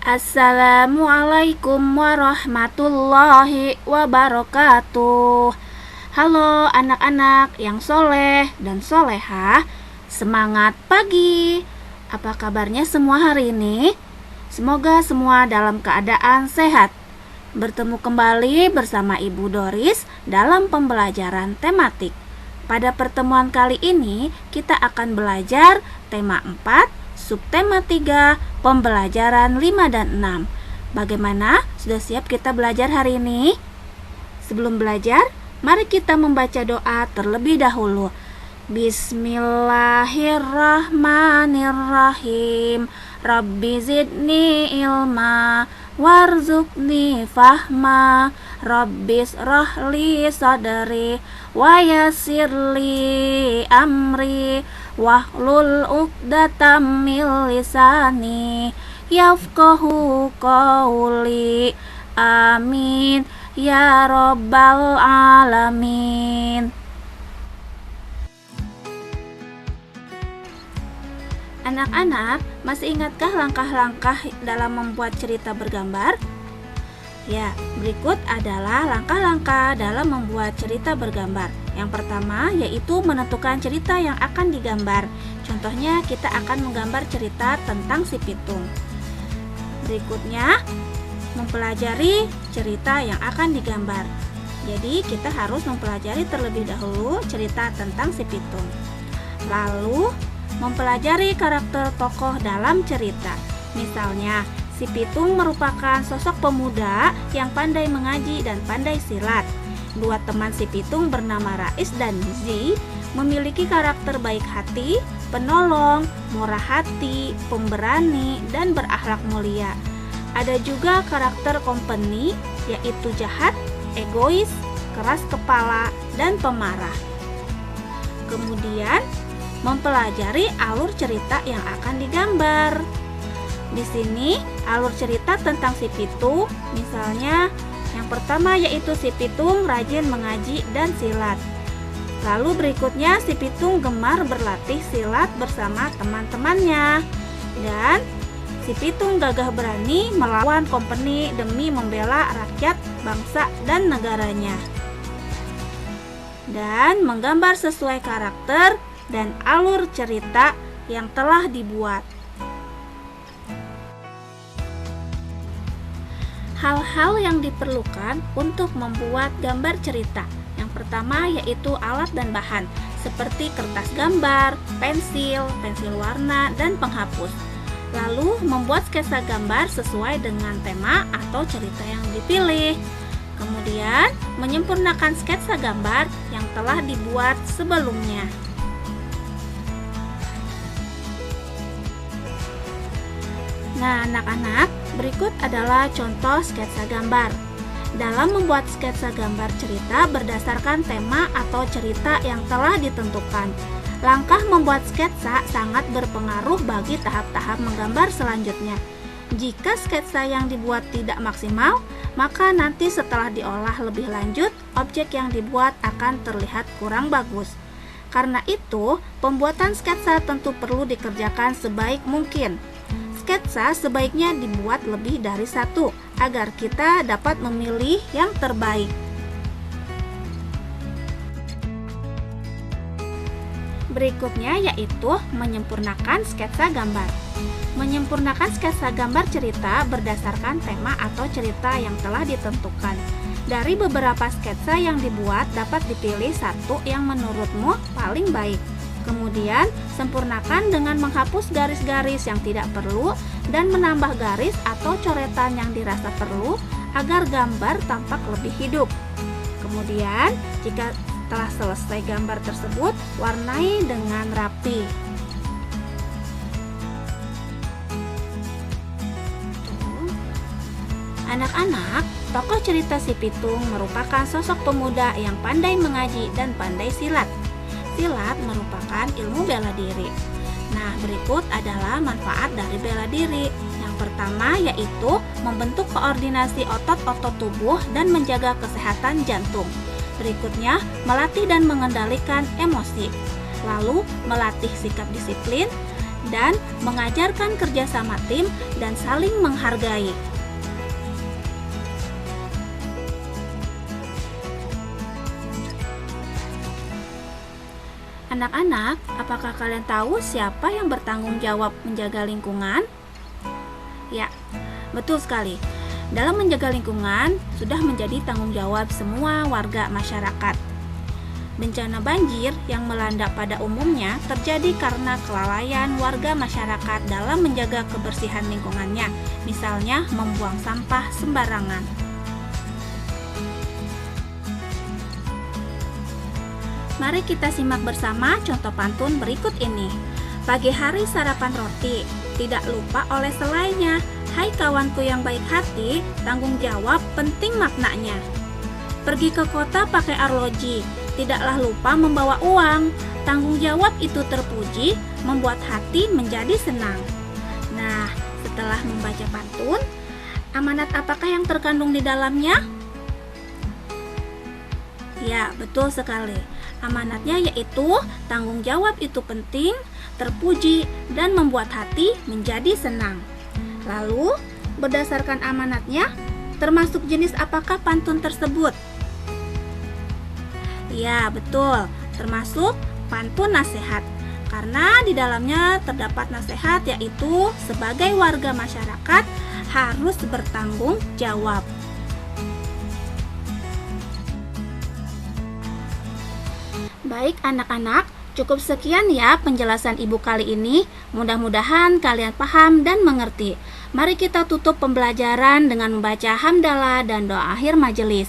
Assalamualaikum warahmatullahi wabarakatuh. Halo anak-anak yang soleh dan solehah, semangat pagi. Apa kabarnya semua hari ini? Semoga semua dalam keadaan sehat. Bertemu kembali bersama Ibu Doris dalam pembelajaran tematik. Pada pertemuan kali ini kita akan belajar tema 4, subtema 3, pembelajaran 5 dan 6. Bagaimana? Sudah siap kita belajar hari ini? Sebelum belajar, mari kita membaca doa terlebih dahulu. Bismillahirrahmanirrahim. Rabbi zidni ilma warzuqni fahma. Rabbis rahli sadri wa yassirli amri wahlul uqdatam min lisani yafqahu qawli. Amin ya rabbal alamin. Anak-anak, masih ingatkah langkah-langkah dalam membuat cerita bergambar? Ya, berikut adalah langkah-langkah dalam membuat cerita bergambar. Yang pertama yaitu menentukan cerita yang akan digambar. Contohnya kita akan menggambar cerita tentang si pitung. Berikutnya, mempelajari cerita yang akan digambar. Jadi kita harus mempelajari terlebih dahulu cerita tentang si pitung. Lalu mempelajari karakter tokoh dalam cerita. Misalnya, si pitung merupakan sosok pemuda yang pandai mengaji dan pandai silat. Dua teman si pitung bernama Rais dan Zi memiliki karakter baik hati, penolong, murah hati, pemberani, dan berakhlak mulia. Ada juga karakter kompeni, yaitu jahat, egois, keras kepala, dan pemarah. Kemudian, mempelajari alur cerita yang akan digambar. Di sini alur cerita tentang si pitung, misalnya yang pertama yaitu si pitung rajin mengaji dan silat. Lalu berikutnya si pitung gemar berlatih silat bersama teman-temannya. Dan si pitung gagah berani melawan kompeni demi membela rakyat, bangsa, dan negaranya. Dan menggambar sesuai karakter dan alur cerita yang telah dibuat. Hal-hal yang diperlukan untuk membuat gambar cerita. Yang pertama yaitu alat dan bahan, seperti kertas gambar, pensil warna, dan penghapus. Lalu membuat sketsa gambar sesuai dengan tema atau cerita yang dipilih. Kemudian menyempurnakan sketsa gambar yang telah dibuat sebelumnya. Nah, anak-anak, berikut adalah contoh sketsa gambar. Dalam membuat sketsa gambar cerita berdasarkan tema atau cerita yang telah ditentukan, langkah membuat sketsa sangat berpengaruh bagi tahap-tahap menggambar selanjutnya. Jika sketsa yang dibuat tidak maksimal, maka nanti setelah diolah lebih lanjut, objek yang dibuat akan terlihat kurang bagus. Karena itu, pembuatan sketsa tentu perlu dikerjakan sebaik mungkin. Sketsa sebaiknya dibuat lebih dari satu agar kita dapat memilih yang terbaik. Berikutnya yaitu menyempurnakan sketsa gambar. Menyempurnakan sketsa gambar cerita berdasarkan tema atau cerita yang telah ditentukan. Dari beberapa sketsa yang dibuat dapat dipilih satu yang menurutmu paling baik. Kemudian, sempurnakan dengan menghapus garis-garis yang tidak perlu dan menambah garis atau coretan yang dirasa perlu agar gambar tampak lebih hidup. Kemudian, jika telah selesai gambar tersebut, warnai dengan rapi. Anak-anak, tokoh cerita si pitung merupakan sosok pemuda yang pandai mengaji dan pandai silat. Silat merupakan ilmu bela diri. Nah, berikut adalah manfaat dari bela diri. Yang pertama yaitu membentuk koordinasi otot-otot tubuh dan menjaga kesehatan jantung. Berikutnya, melatih dan mengendalikan emosi. Lalu, melatih sikap disiplin. dan mengajarkan kerjasama tim dan saling menghargai. Anak-anak, apakah kalian tahu siapa yang bertanggung jawab menjaga lingkungan? Ya, betul sekali. Dalam menjaga lingkungan sudah menjadi tanggung jawab semua warga masyarakat. Bencana banjir yang melanda pada umumnya terjadi karena kelalaian warga masyarakat dalam menjaga kebersihan lingkungannya, misalnya membuang sampah sembarangan. Mari kita simak bersama contoh pantun berikut ini. Pagi hari sarapan roti, tidak lupa oleh selainnya. Hai kawanku yang baik hati, tanggung jawab penting maknanya. Pergi ke kota pakai arloji, tidaklah lupa membawa uang. Tanggung jawab itu terpuji, membuat hati menjadi senang. Nah, setelah membaca pantun, amanat apakah yang terkandung di dalamnya? Ya, betul sekali. Amanatnya yaitu tanggung jawab itu penting, terpuji, dan membuat hati menjadi senang. Lalu, berdasarkan amanatnya, termasuk jenis apakah pantun tersebut? Ya, betul, termasuk pantun nasihat. Karena di dalamnya terdapat nasihat yaitu sebagai warga masyarakat harus bertanggung jawab. Baik anak-anak, cukup sekian ya penjelasan ibu kali ini. Mudah-mudahan kalian paham dan mengerti. Mari kita tutup pembelajaran dengan membaca hamdalah dan doa akhir majelis.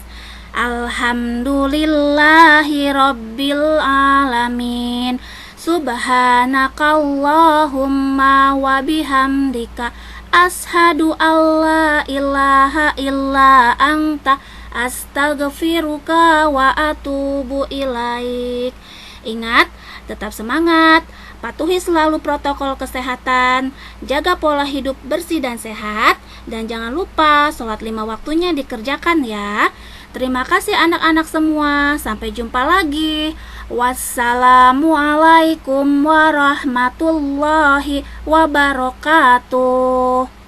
Alhamdulillahi rabbil alamin. Subhanakallahumma wa bihamdika ashadu alla ilaha illa anta astaghfiruka wa atubu ilaik. Ingat, tetap semangat, patuhi selalu protokol kesehatan, jaga pola hidup bersih dan sehat, dan jangan lupa sholat 5 waktunya dikerjakan ya. Terima kasih anak-anak semua, sampai jumpa lagi. Wassalamualaikum warahmatullahi wabarakatuh.